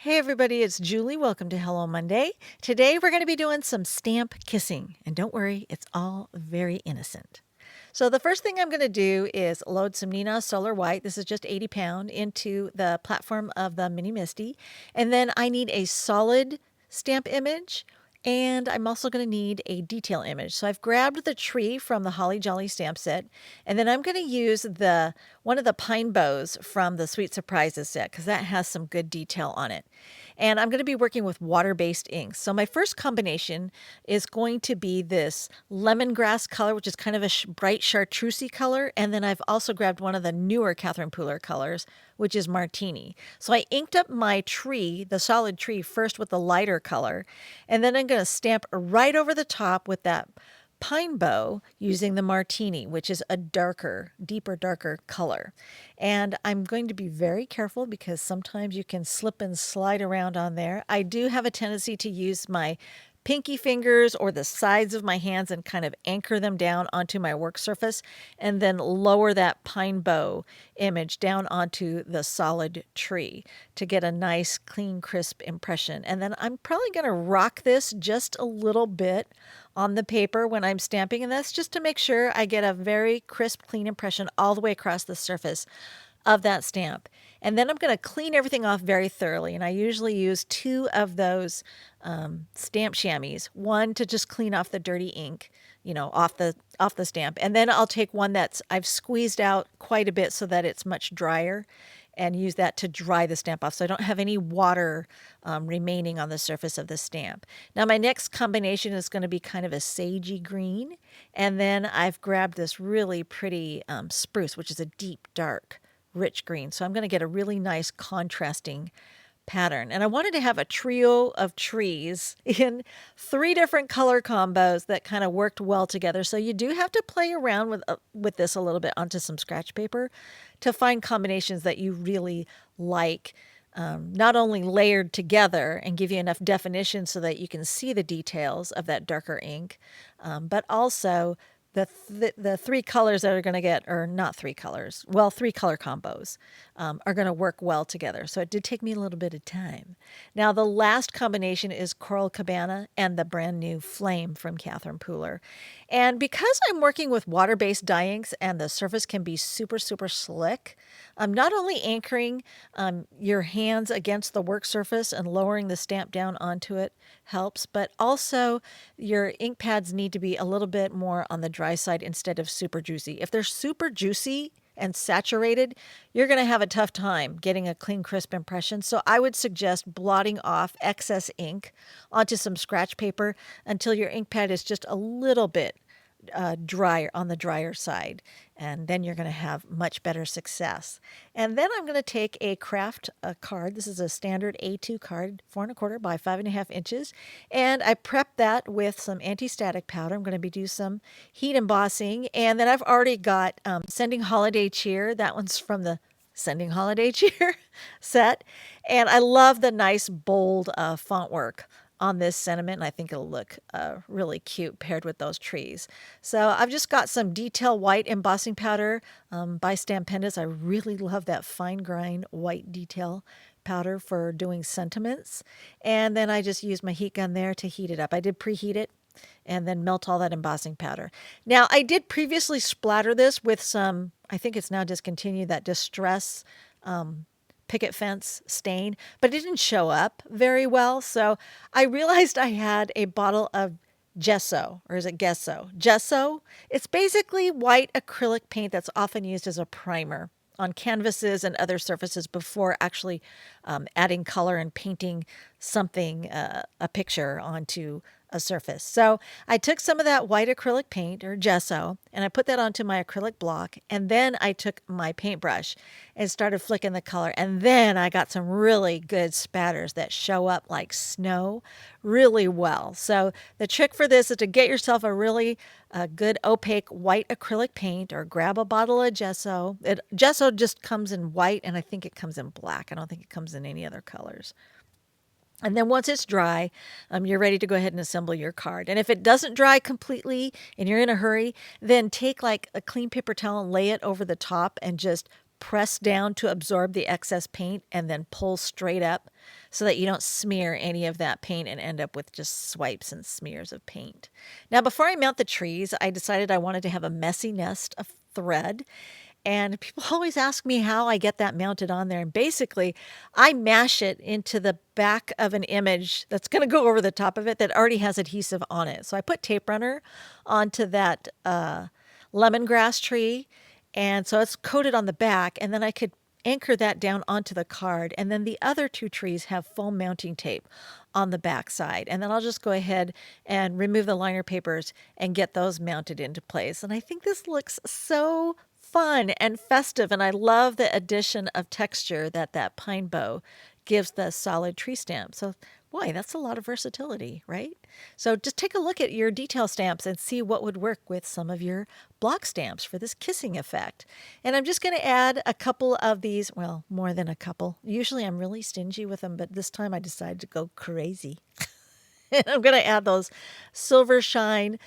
Hey everybody, it's Julie. Welcome to Hello Monday. Today we're going to be doing some stamp kissing. And don't worry, it's all very innocent. So the first thing I'm going to do is load some Nina Solar White. This is just 80 pound into the platform of the Mini Misty. And then I need a solid stamp image. And I'm also going to need a detail image. So I've grabbed the tree from the Holly Jolly stamp set, and then I'm going to use one of the pine bows from the Sweet Surprises set because that has some good detail on it. And I'm going to be working with water-based inks. So my first combination is going to be this lemongrass color, which is kind of a bright chartreusey color. And then I've also grabbed one of the newer Catherine Pooler colors, which is Martini. So I inked up my tree, the solid tree, first with the lighter color. And then I'm going to stamp right over the top with that pine bow using the Martini, which is a deeper, darker color. And I'm going to be very careful because sometimes you can slip and slide around on there. I do have a tendency to use my pinky fingers or the sides of my hands and kind of anchor them down onto my work surface and then lower that pine bow image down onto the solid tree to get a nice, clean, crisp impression. And then I'm probably going to rock this just a little bit on the paper when I'm stamping, and that's just to make sure I get a very crisp, clean impression all the way across the surface of that stamp. And then I'm going to clean everything off very thoroughly. And I usually use two of those stamp chamois, one to just clean off the dirty ink, off the stamp. And then I'll take one that's I've squeezed out quite a bit so that it's much drier and use that to dry the stamp off so I don't have any water remaining on the surface of the stamp. Now my next combination is going to be kind of a sagey green, and then I've grabbed this really pretty spruce, which is a deep, dark, rich green. So I'm going to get a really nice contrasting pattern. And I wanted to have a trio of trees in three different color combos that kind of worked well together. So you do have to play around with this a little bit onto some scratch paper to find combinations that you really like. Not only layered together and give you enough definition so that you can see the details of that darker ink, but also the three colors that are going to get, or not three colors, well, three color combos are going to work well together. So it did take me a little bit of time. Now, the last combination is Coral Cabana and the brand new Flame from Catherine Pooler. And because I'm working with water-based dye inks and the surface can be super, super slick, I'm not only anchoring your hands against the work surface and lowering the stamp down onto it helps, but also your ink pads need to be a little bit more on the dry side instead of super juicy. If they're super juicy and saturated, you're going to have a tough time getting a clean, crisp impression. So I would suggest blotting off excess ink onto some scratch paper until your ink pad is just a little bit drier on the drier side, and then you're going to have much better success. And then I'm going to take a craft card. This is a standard A2 card, 4¼ by 5½ inches, and I prepped that with some anti-static powder. I'm going to be doing some heat embossing, and then I've already got Sending Holiday Cheer. That one's from the Sending Holiday Cheer set, and I love the nice bold font work on this sentiment, and I think it'll look really cute paired with those trees. So I've just got some detail white embossing powder by Stampendous. I really love that fine grind white detail powder for doing sentiments. And then I just used my heat gun there to heat it up. I did preheat it and then melt all that embossing powder. Now, I did previously splatter this with some, I think it's now discontinued, that Distress picket fence stain, but it didn't show up very well. So I realized I had a bottle of gesso, or is it gesso? Gesso. It's basically white acrylic paint that's often used as a primer on canvases and other surfaces before actually adding color and painting something, a picture onto a surface. So I took some of that white acrylic paint or gesso and I put that onto my acrylic block, and then I took my paintbrush and started flicking the color, and then I got some really good spatters that show up like snow really well. So the trick for this is to get yourself a really good opaque white acrylic paint, or grab a bottle of gesso. Gesso just comes in white, and I think it comes in black. I don't think it comes in any other colors. And then once it's dry, you're ready to go ahead and assemble your card. And if it doesn't dry completely and you're in a hurry, then take like a clean paper towel and lay it over the top and just press down to absorb the excess paint and then pull straight up so that you don't smear any of that paint and end up with just swipes and smears of paint. Now, before I mount the trees, I decided I wanted to have a messy nest of thread. And people always ask me how I get that mounted on there. And basically, I mash it into the back of an image that's going to go over the top of it that already has adhesive on it. So I put tape runner onto that lemongrass tree. And so it's coated on the back. And then I could anchor that down onto the card. And then the other two trees have foam mounting tape on the back side. And then I'll just go ahead and remove the liner papers and get those mounted into place. And I think this looks so fun and festive. And I love the addition of texture that that pine bow gives the solid tree stamp. So boy, that's a lot of versatility, right? So just take a look at your detail stamps and see what would work with some of your block stamps for this kissing effect. And I'm just going to add a couple of these, well, more than a couple. Usually I'm really stingy with them, but this time I decided to go crazy. And I'm going to add those silver shine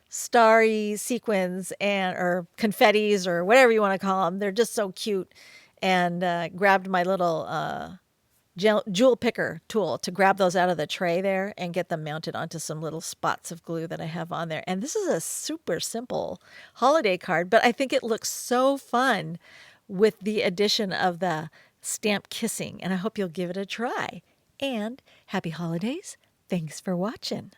starry sequins and or confettis or whatever you want to call them. They're just so cute. And grabbed my little jewel picker tool to grab those out of the tray there and get them mounted onto some little spots of glue that I have on there. And this is a super simple holiday card, but I think it looks so fun with the addition of the stamp kissing. And I hope you'll give it a try. And happy holidays. Thanks for watching.